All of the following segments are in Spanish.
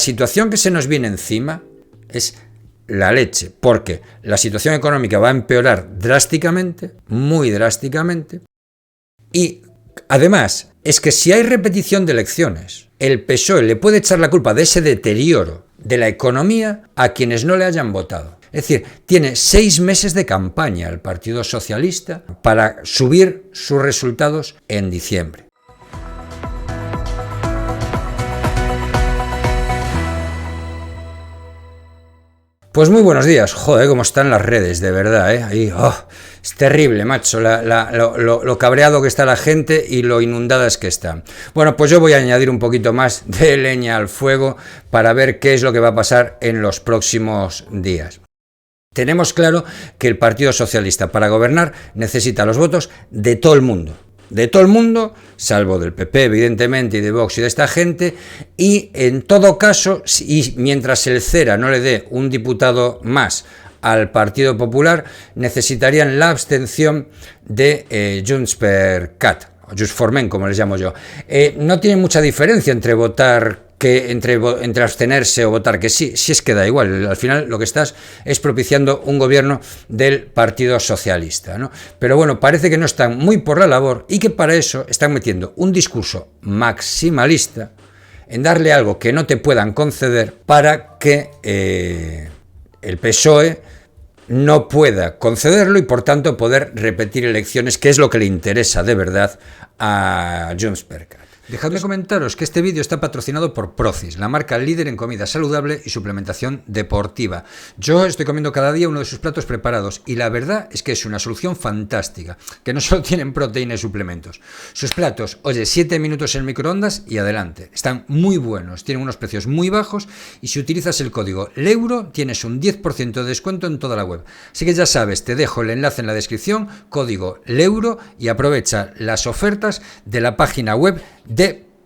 La situación que se nos viene encima es la leche, porque la situación económica va a empeorar drásticamente, muy drásticamente, y además es que si hay repetición de elecciones, el PSOE le puede echar la culpa de ese deterioro de la economía a quienes no le hayan votado. Es decir, tiene 6 meses de campaña el Partido Socialista para subir sus resultados en diciembre. Pues muy buenos días. Joder, cómo están las redes, de verdad, ¿eh? Ahí, es terrible, macho, lo cabreado que está la gente y lo inundadas que están. Bueno, pues yo voy a añadir un poquito más de leña al fuego para ver qué es lo que va a pasar en los próximos días. Tenemos claro que el Partido Socialista para gobernar necesita los votos de todo el mundo. De todo el mundo, salvo del PP, evidentemente, y de Vox y de esta gente, y en todo caso, y mientras el CERA no le dé un diputado más al Partido Popular, necesitarían la abstención de Junts per Cat, o Junts for Men, como les llamo yo. No tiene mucha diferencia entre votar entre abstenerse o votar que sí, si es que da igual, al final lo que estás es propiciando un gobierno del Partido Socialista, ¿no? Pero bueno, parece que no están muy por la labor y que para eso están metiendo un discurso maximalista en darle algo que no te puedan conceder para que el PSOE no pueda concederlo y por tanto poder repetir elecciones, que es lo que le interesa de verdad a Junts per Cat. Dejadme comentaros que este vídeo está patrocinado por Procis, la marca líder en comida saludable y suplementación deportiva. Yo estoy comiendo cada día uno de sus platos preparados y la verdad es que es una solución fantástica, que no solo tienen proteína y suplementos. Sus platos, oye, 7 minutos en microondas y adelante. Están muy buenos, tienen unos precios muy bajos y si utilizas el código LEURO tienes un 10% de descuento en toda la web. Así que ya sabes, te dejo el enlace en la descripción, código LEURO y aprovecha las ofertas de la página web de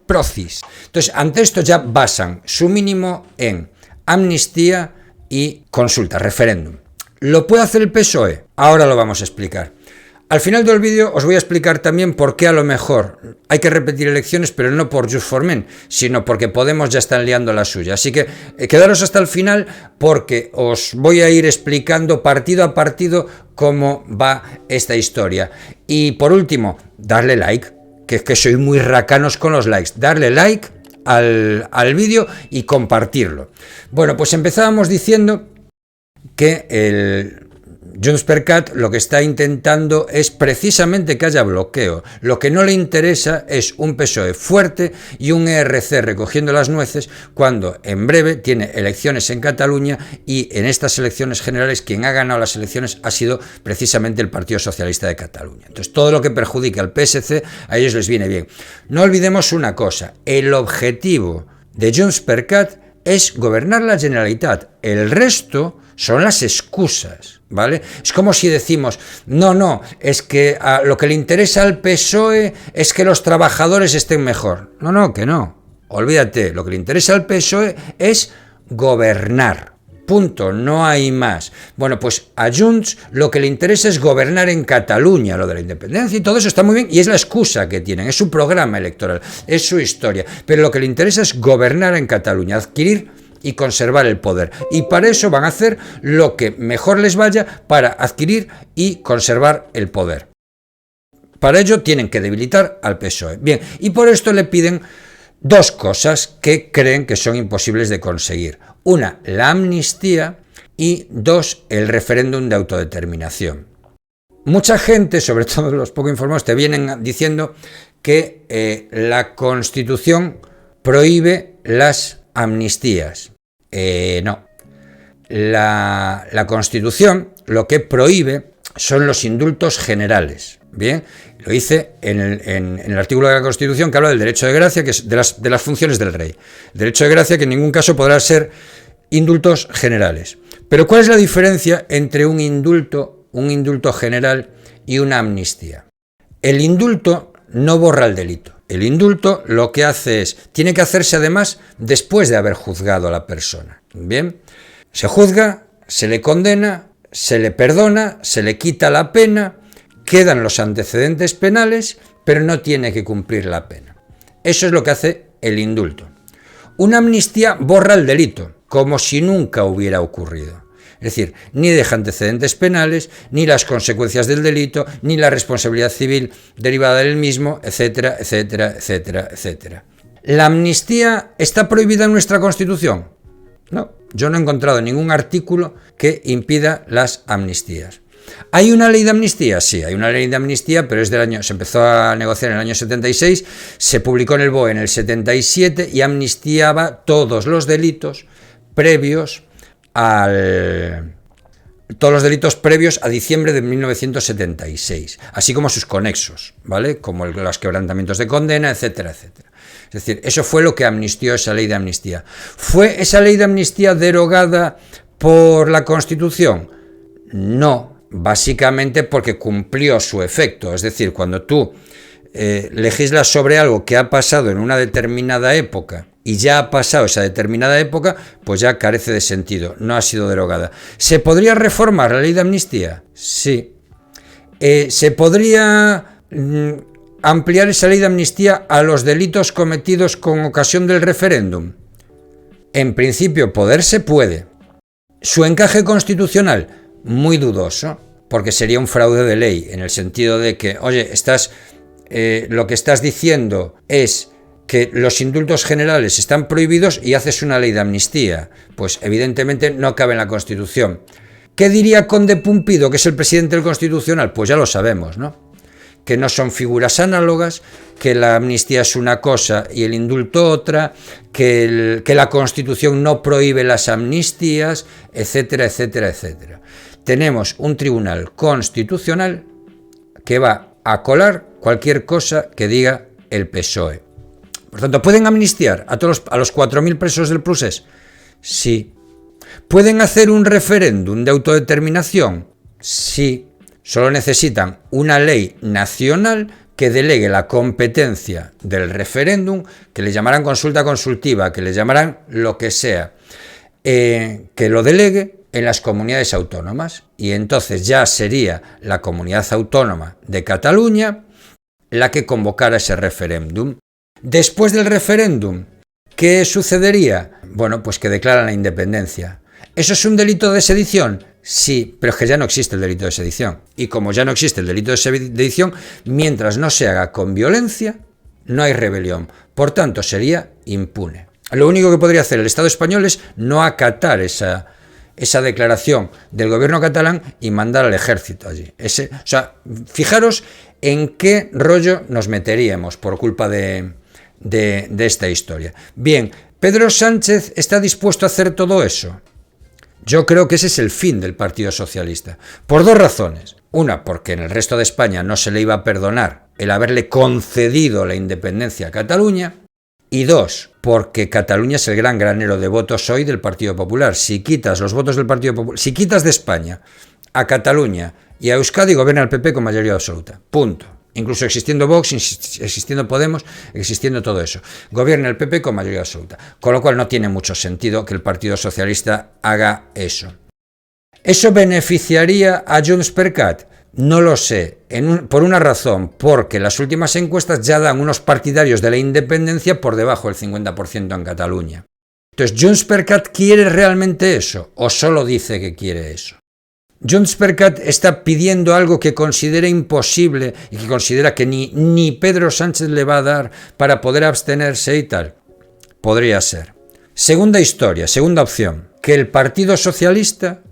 Procis. Entonces, ante esto ya basan su mínimo en amnistía y consulta, referéndum. ¿Lo puede hacer el PSOE? Ahora lo vamos a explicar. Al final del vídeo os voy a explicar también por qué a lo mejor hay que repetir elecciones, pero no por Junts for Men, sino porque Podemos ya están liando la suya. Así que quedaros hasta el final porque os voy a ir explicando partido a partido cómo va esta historia. Y por último, darle like, que es que soy muy racanos con los likes. Darle like al vídeo y compartirlo. Bueno, pues empezábamos diciendo que el Junts per Cat lo que está intentando es precisamente que haya bloqueo. Lo que no le interesa es un PSOE fuerte y un ERC recogiendo las nueces cuando en breve tiene elecciones en Cataluña y en estas elecciones generales quien ha ganado las elecciones ha sido precisamente el Partido Socialista de Cataluña. Entonces todo lo que perjudique al PSC a ellos les viene bien. No olvidemos una cosa, el objetivo de Junts per Cat es gobernar la Generalitat, el resto son las excusas, ¿vale? Es como si decimos, no, es que lo que le interesa al PSOE es que los trabajadores estén mejor. No, que no. Olvídate, lo que le interesa al PSOE es gobernar. Punto, no hay más. Bueno, pues a Junts lo que le interesa es gobernar en Cataluña, lo de la independencia y todo eso está muy bien y es la excusa que tienen, es su programa electoral, es su historia. Pero lo que le interesa es gobernar en Cataluña, adquirir y conservar el poder. Y para eso van a hacer lo que mejor les vaya para adquirir y conservar el poder. Para ello tienen que debilitar al PSOE. Bien, y por esto le piden dos cosas que creen que son imposibles de conseguir. Una, la amnistía y dos, el referéndum de autodeterminación. Mucha gente, sobre todo los poco informados, te vienen diciendo que la Constitución prohíbe las amnistías. No. La Constitución lo que prohíbe son los indultos generales. Bien, lo dice en el artículo de la Constitución que habla del derecho de gracia, que es de las funciones del rey. Derecho de gracia que en ningún caso podrá ser indultos generales. Pero ¿cuál es la diferencia entre un indulto general y una amnistía? El indulto no borra el delito. El indulto lo que hace es, tiene que hacerse además después de haber juzgado a la persona. Bien, se juzga, se le condena, se le perdona, se le quita la pena, quedan los antecedentes penales, pero no tiene que cumplir la pena. Eso es lo que hace el indulto. Una amnistía borra el delito, como si nunca hubiera ocurrido. Es decir, ni deja antecedentes penales, ni las consecuencias del delito, ni la responsabilidad civil derivada del mismo, etcétera, etcétera, etcétera, etcétera. ¿La amnistía está prohibida en nuestra Constitución? No, yo no he encontrado ningún artículo que impida las amnistías. ¿Hay una ley de amnistía? Sí, hay una ley de amnistía, pero es del año, se empezó a negociar en el año 76, se publicó en el BOE en el 77 y amnistiaba todos los delitos previos a diciembre de 1976, así como sus conexos, ¿vale? Como los quebrantamientos de condena, etcétera, etcétera. Es decir, eso fue lo que amnistió esa ley de amnistía. ¿Fue esa ley de amnistía derogada por la Constitución? No, básicamente porque cumplió su efecto. Es decir, cuando tú legislas sobre algo que ha pasado en una determinada época y ya ha pasado esa determinada época, pues ya carece de sentido, no ha sido derogada. ¿Se podría reformar la ley de amnistía? Sí. ¿Se podría ampliar esa ley de amnistía a los delitos cometidos con ocasión del referéndum? En principio, poder se puede. Su encaje constitucional, muy dudoso, porque sería un fraude de ley, en el sentido de que, oye, lo que estás diciendo es que los indultos generales están prohibidos y haces una ley de amnistía. Pues evidentemente no cabe en la Constitución. ¿Qué diría Conde Pumpido, que es el presidente del Constitucional? Pues ya lo sabemos, ¿no? Que no son figuras análogas, que la amnistía es una cosa y el indulto otra, que la Constitución no prohíbe las amnistías, etcétera, etcétera, etcétera. Tenemos un tribunal constitucional que va a colar cualquier cosa que diga el PSOE. Por tanto, ¿pueden amnistiar a los 4.000 presos del Procés? Sí. ¿Pueden hacer un referéndum de autodeterminación? Sí. Solo necesitan una ley nacional que delegue la competencia del referéndum, que le llamarán consulta consultiva, que le llamarán lo que sea, que lo delegue en las comunidades autónomas. Y entonces ya sería la comunidad autónoma de Cataluña la que convocara ese referéndum. Después del referéndum, ¿qué sucedería? Bueno, pues que declaran la independencia. ¿Eso es un delito de sedición? Sí, pero es que ya no existe el delito de sedición. Y como ya no existe el delito de sedición, mientras no se haga con violencia, no hay rebelión. Por tanto, sería impune. Lo único que podría hacer el Estado español es no acatar esa declaración del gobierno catalán y mandar al ejército allí. O sea, fijaros en qué rollo nos meteríamos por culpa de esta historia. Bien, ¿Pedro Sánchez está dispuesto a hacer todo eso? Yo creo que ese es el fin del Partido Socialista, por dos razones. Una, porque en el resto de España no se le iba a perdonar el haberle concedido la independencia a Cataluña. Y dos, porque Cataluña es el gran granero de votos hoy del Partido Popular. Si quitas los votos del Partido Popular, si quitas de España a Cataluña y a Euskadi, gobierna el PP con mayoría absoluta. Punto. Incluso existiendo Vox, existiendo Podemos, existiendo todo eso. Gobierna el PP con mayoría absoluta. Con lo cual no tiene mucho sentido que el Partido Socialista haga eso. ¿Eso beneficiaría a Junts per Cat? No lo sé, por una razón, porque las últimas encuestas ya dan unos partidarios de la independencia por debajo del 50% en Cataluña. Entonces, ¿Junts per Cat quiere realmente eso o solo dice que quiere eso? Junts per Cat está pidiendo algo que considera imposible y que considera que ni Pedro Sánchez le va a dar para poder abstenerse y tal. Podría ser. Segunda historia, segunda opción, que el Partido Socialista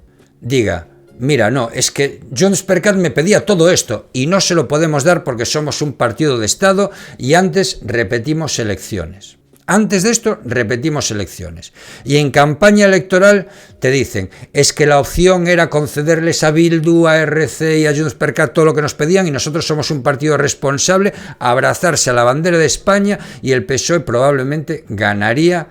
diga: mira, no, es que Junts per Cat me pedía todo esto y no se lo podemos dar porque somos un partido de Estado y antes repetimos elecciones. Antes de esto repetimos elecciones. Y en campaña electoral te dicen, es que la opción era concederles a Bildu, a RC y a Junts per Cat todo lo que nos pedían y nosotros somos un partido responsable, abrazarse a la bandera de España y el PSOE probablemente ganaría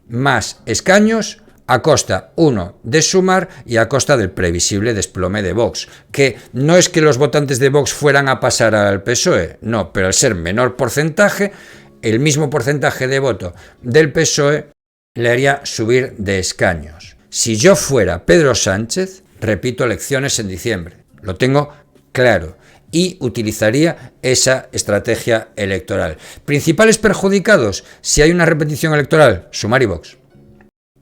más escaños a costa, uno, de Sumar y a costa del previsible desplome de Vox, que no es que los votantes de Vox fueran a pasar al PSOE, no, pero al ser menor porcentaje, el mismo porcentaje de voto del PSOE le haría subir de escaños. Si yo fuera Pedro Sánchez, repito elecciones en diciembre, lo tengo claro, y utilizaría esa estrategia electoral. Principales perjudicados, si hay una repetición electoral, Sumar y Vox.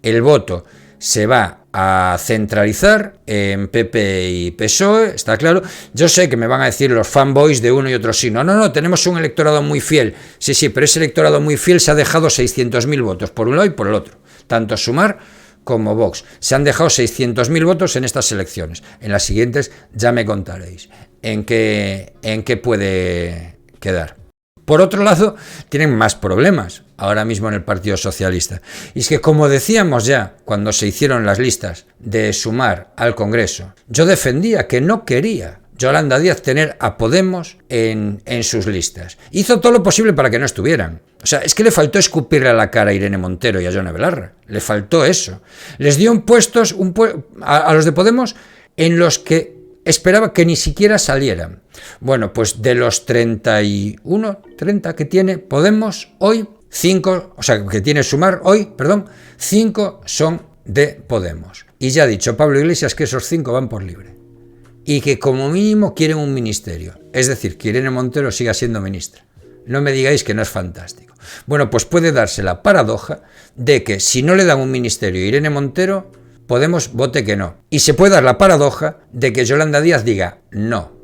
El voto se va a centralizar en PP y PSOE, está claro. Yo sé que me van a decir los fanboys de uno y otro sí. No, tenemos un electorado muy fiel. Sí, pero ese electorado muy fiel se ha dejado 600.000 votos por un lado y por el otro. Tanto Sumar como Vox. Se han dejado 600.000 votos en estas elecciones. En las siguientes ya me contaréis en qué puede quedar. Por otro lado, tienen más problemas ahora mismo en el Partido Socialista. Y es que, como decíamos ya cuando se hicieron las listas de Sumar al Congreso, yo defendía que no quería Yolanda Díaz tener a Podemos en sus listas. Hizo todo lo posible para que no estuvieran. O sea, es que le faltó escupirle a la cara a Irene Montero y a Yone Belarra. Le faltó eso. Les dio puestos a los de Podemos en los que esperaba que ni siquiera salieran. Bueno, pues de los 30 que tiene Podemos hoy, 5 son de Podemos. Y ya ha dicho Pablo Iglesias que esos 5 van por libre. Y que como mínimo quieren un ministerio. Es decir, que Irene Montero siga siendo ministra. No me digáis que no es fantástico. Bueno, pues puede darse la paradoja de que si no le dan un ministerio a Irene Montero, Podemos vote que no. Y se puede dar la paradoja de que Yolanda Díaz diga no.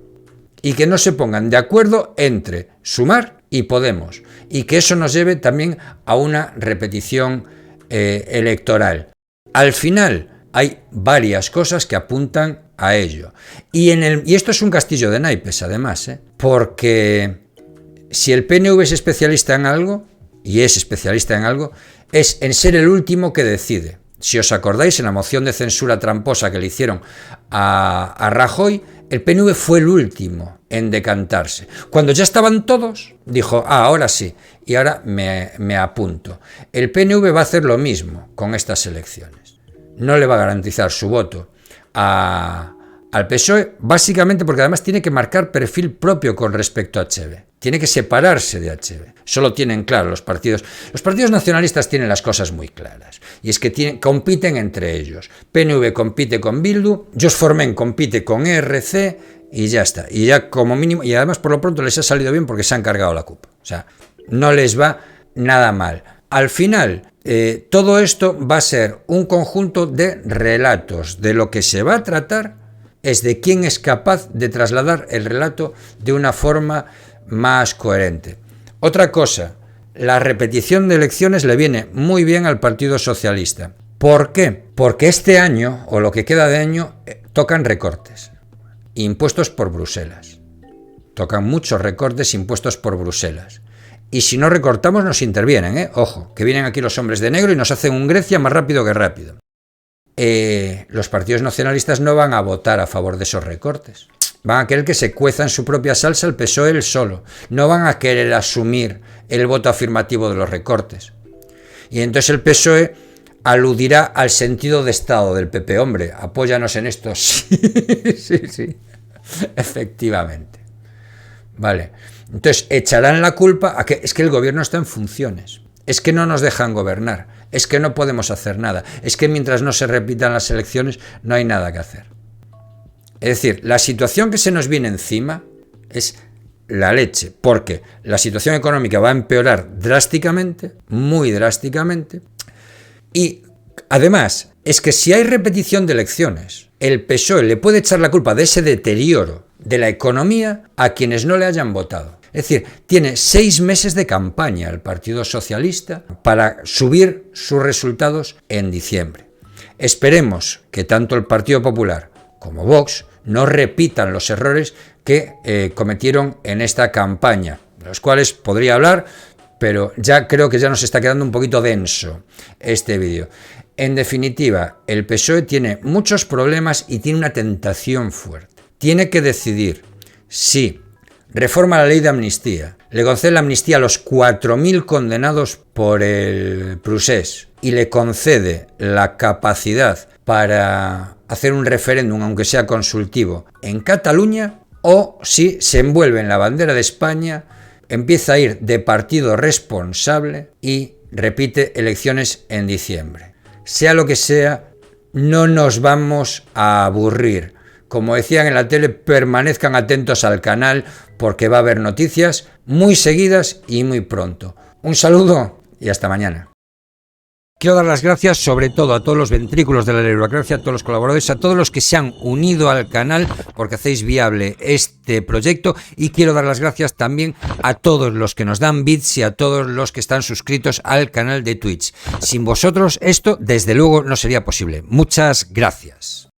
Y que no se pongan de acuerdo entre Sumar y Podemos. Y que eso nos lleve también a una repetición electoral. Al final hay varias cosas que apuntan a ello. Y esto es un castillo de naipes, además, porque si el PNV es especialista en algo, y es especialista en algo, es en ser el último que decide. Si os acordáis, en la moción de censura tramposa que le hicieron a Rajoy, el PNV fue el último en decantarse. Cuando ya estaban todos, dijo, ahora sí, y ahora me apunto. El PNV va a hacer lo mismo con estas elecciones. No le va a garantizar su voto al PSOE, básicamente porque además tiene que marcar perfil propio con respecto a Echeve. Tiene que separarse de Echeve. Solo tienen claro los partidos. Los partidos nacionalistas tienen las cosas muy claras. Y es que compiten entre ellos. PNV compite con Bildu, Jos Forment compite con ERC y ya está. Y ya como mínimo, y además por lo pronto les ha salido bien porque se han cargado la CUP. O sea, no les va nada mal. Al final, todo esto va a ser un conjunto de relatos. De lo que se va a tratar es de quién es capaz de trasladar el relato de una forma más coherente. Otra cosa, la repetición de elecciones le viene muy bien al Partido Socialista. ¿Por qué? Porque este año, o lo que queda de año, tocan recortes. Impuestos por Bruselas. Tocan muchos recortes impuestos por Bruselas. Y si no recortamos nos intervienen, Ojo, que vienen aquí los hombres de negro y nos hacen un Grecia más rápido que rápido. Los partidos nacionalistas no van a votar a favor de esos recortes. Van a querer que se cueza en su propia salsa el PSOE él solo. No van a querer asumir el voto afirmativo de los recortes. Y entonces el PSOE aludirá al sentido de Estado del PP. Hombre, apóyanos en esto. Sí. Efectivamente. Vale. Entonces echarán la culpa a que es que el gobierno está en funciones. Es que no nos dejan gobernar. Es que no podemos hacer nada. Es que mientras no se repitan las elecciones no hay nada que hacer. Es decir, la situación que se nos viene encima es la leche, porque la situación económica va a empeorar drásticamente, muy drásticamente, y además es que si hay repetición de elecciones, el PSOE le puede echar la culpa de ese deterioro de la economía a quienes no le hayan votado. Es decir, tiene 6 meses de campaña el Partido Socialista para subir sus resultados en diciembre. Esperemos que tanto el Partido Popular como Vox no repitan los errores que cometieron en esta campaña, de los cuales podría hablar, pero ya creo que ya nos está quedando un poquito denso este vídeo. En definitiva, el PSOE tiene muchos problemas y tiene una tentación fuerte. Tiene que decidir si reforma la ley de amnistía, le concede la amnistía a los 4.000 condenados por el Procés y le concede la capacidad para hacer un referéndum, aunque sea consultivo, en Cataluña, o si se envuelve en la bandera de España, empieza a ir de partido responsable y repite elecciones en diciembre. Sea lo que sea, no nos vamos a aburrir como decían en la tele, permanezcan atentos al canal porque va a haber noticias muy seguidas y muy pronto. Un saludo y hasta mañana. Quiero dar las gracias sobre todo a todos los ventrículos de la Neurocracia, a todos los colaboradores, a todos los que se han unido al canal porque hacéis viable este proyecto, y quiero dar las gracias también a todos los que nos dan bits y a todos los que están suscritos al canal de Twitch. Sin vosotros esto desde luego no sería posible. Muchas gracias.